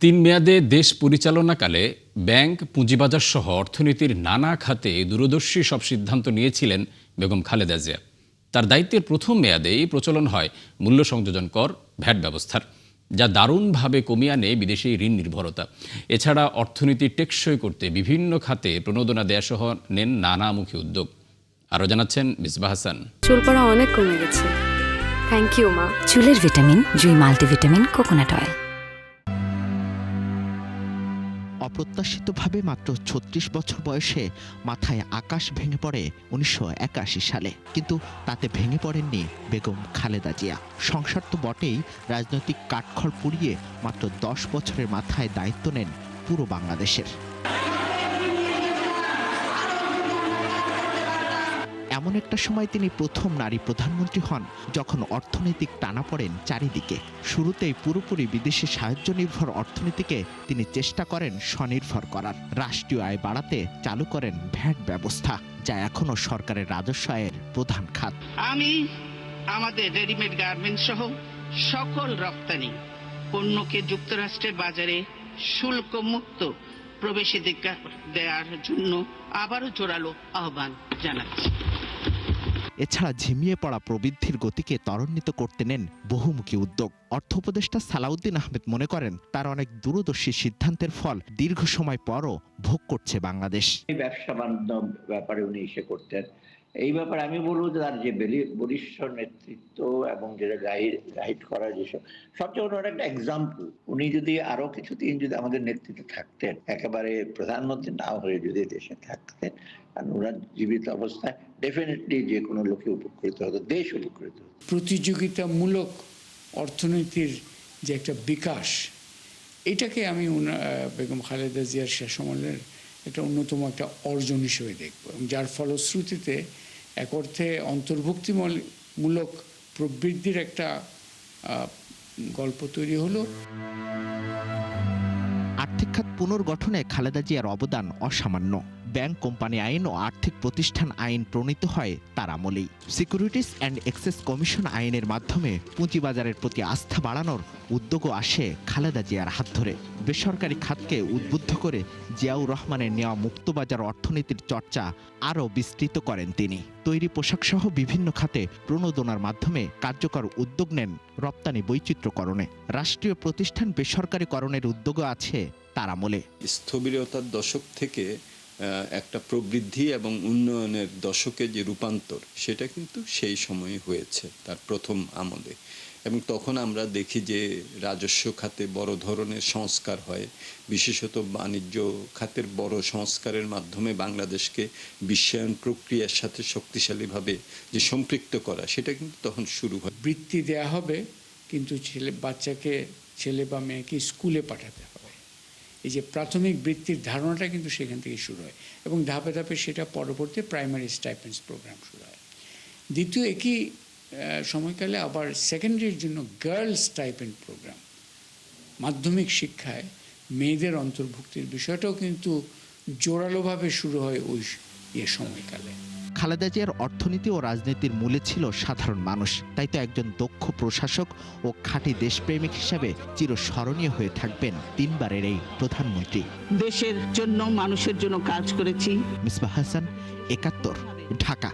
তিন মেয়াদে দেশ পরিচালনাকালে ব্যাংক, পুঁজিবাজার সহ অর্থনীতির নানা খাতে দূরদর্শী সব সিদ্ধান্ত নিয়েছিলেন বেগম খালেদা জিয়া। তার দায়িত্বের প্রথম মেয়াদেই প্রচলন হয় মূল্য সংযোজন কর, ভ্যাট ব্যবস্থার, যা দারুণভাবে কমিয়ে আনে বিদেশি ঋণ নির্ভরতা। এছাড়া অর্থনীতি টেকসই করতে বিভিন্ন খাতে প্রণোদনা দেয়া সহ নেন নানামুখী উদ্যোগ। আরও জানাচ্ছেন মিসবাহ হাসান। চুল পড়া অনেক কমে গেছে। থ্যাংক ইউ মা। চুলের ভিটামিন জুই মাল্টিভিটামিন কোকোনাট অয়েল। অপ্রত্যাশিতভাবে মাত্র ৩৬ বছর বয়সে মাথায় আকাশ ভেঙে পড়ে ১৯৮১ সালে। কিন্তু তাতে ভেঙে পড়েননি বেগম খালেদা জিয়া। সংসার তো বটেই, রাজনৈতিক কাঠখড় পুড়িয়ে মাত্র ১০ বছরের মাথায় দায়িত্ব নেন পুরো বাংলাদেশের। এমন একটা সময় তিনি প্রথম নারী প্রধানমন্ত্রী হন যখন অর্থনৈতিক টানাপোড়েন চারিদিকে। শুরুতেই পুরোপুরি বিদেশি সাহায্য নির্ভর অর্থনীতিকে তিনি চেষ্টা করেন স্বনির্ভর করার। রাষ্ট্রীয় আয় বাড়াতে চালু করেন ভ্যাট ব্যবস্থা, যা এখনো সরকারের রাজস্ব আয়ের প্রধান খাত। আমি আমাদের রেডিমেড গার্মেন্টস সহ সকল রপ্তানি পণ্যকে যুক্তরাষ্ট্রের বাজারে শুল্ক মুক্ত প্রবেশাধিকার দেওয়ার জন্য আবারও জোরালো আহ্বান জানাচ্ছি। এছাড়া ঝিমিয়ে পড়া প্রবৃদ্ধির গতিকে ত্বরান্বিত করতে নেন বহুমুখী উদ্যোগ। অর্থ উপদেষ্টা সালাউদ্দিন আহমেদ মনে করেন তার অনেক দূরদর্শী সিদ্ধান্তের ফল দীর্ঘ সময় পরও ভোগ করছে বাংলাদেশ। ব্যবসা বাণিজ্য ব্যাপারে উনি ইসে করতেন। এই ব্যাপারে আমি বলবো যে তার যে বলিষ্ঠ নেতৃত্ব এবং যেটা গাইড করা যেসব সবচেয়ে বড় একটা এক্সাম্পল। উনি যদি আরো কিছুদিন যদি আমাদের নেতৃত্বে থাকতেন, একেবারে প্রধানমন্ত্রী না হয়ে যদি দেশে থাকতেন, কারণ ওনার জীবিত অবস্থায় ডেফিনেটলি যে কোনো লোকে উপকৃত হতো, দেশ উপকৃত হতো। প্রতিযোগিতামূলক অর্থনীতির যে একটা বিকাশ, এটাকে আমি বেগম খালেদা জিয়ার শেষ আমলের একটা অন্যতম একটা অর্জন হিসেবে দেখব, যার ফলশ্রুতিতে এক অর্থে অন্তর্ভুক্তিমূলক প্রবৃদ্ধির একটা গল্প তৈরি হলো। আর্থিক খাত পুনর্গঠনে খালেদা জিয়ার অবদান অসামান্য। ব্যাংক, কোম্পানি আইন ও আর্থিক প্রতিষ্ঠান আইন প্রণীত হয় তার আমলেই। সিকিউরিটিজ অ্যান্ড এক্সচেঞ্জ কমিশন আইনের মাধ্যমে পুঁজিবাজারের প্রতি আস্থা বাড়ানোর উদ্যোগও আসে খালেদা জিয়ার হাত ধরে। বেসরকারি খাতকে উদ্বুদ্ধ করে জিয়াউর রহমানের নেওয়া মুক্তবাজার অর্থনীতির চর্চা আরও বিস্তৃত করেন তিনি। তৈরি পোশাকসহ বিভিন্ন খাতে প্রণোদনার মাধ্যমে কার্যকর উদ্যোগ নেন রপ্তানি বৈচিত্র্যকরণে। রাষ্ট্রীয় প্রতিষ্ঠান বেসরকারীকরণের উদ্যোগও আছে তার আমলে। স্থবিরতার দশক থেকে একটা প্রবৃদ্ধি এবং উন্নয়নের দশকে যে রূপান্তর, সেটা কিন্তু সেই সময়ে হয়েছে তার প্রথম আমলে। এবং তখন আমরা দেখি যে রাজস্ব খাতে বড় ধরনের সংস্কার হয়, বিশেষত বাণিজ্য খাতের বড় সংস্কারের মাধ্যমে বাংলাদেশকে বিশ্বায়ন প্রক্রিয়ার সাথে শক্তিশালীভাবে যে সম্পৃক্ত করা, সেটা কিন্তু তখন শুরু হয়। বৃত্তি দেয়া হবে, কিন্তু বাচ্চাকে, ছেলে বা মেয়েকে স্কুলে পাঠাতে হবে। এই যে প্রাথমিক বৃত্তির ধারণাটা কিন্তু সেখান থেকে শুরু হয় এবং ধাপে ধাপে সেটা পরবর্তী প্রাইমারি স্টাইপেন্ডস প্রোগ্রাম শুরু হয়। দ্বিতীয় একই সময়কালে আবার সেকেন্ডারির জন্য গার্লস স্টাইপেন্ড প্রোগ্রাম, মাধ্যমিক শিক্ষায় মেয়েদের অন্তর্ভুক্তির বিষয়টাও কিন্তু জোরালোভাবে শুরু হয় ওই সময়কালে। খালেদা জিয়ার অর্থনীতি ও রাজনীতির মূলে ছিল সাধারণ মানুষ। তাই তো একজন দক্ষ প্রশাসক ও খাঁটি দেশপ্রেমিক হিসাবে চিরস্মরণীয় হয়ে থাকবেন তিনবারের এই প্রধানমন্ত্রী। দেশের জন্য, মানুষের জন্য কাজ করেছি। মিসবাহ হাসান, ৭১, ঢাকা।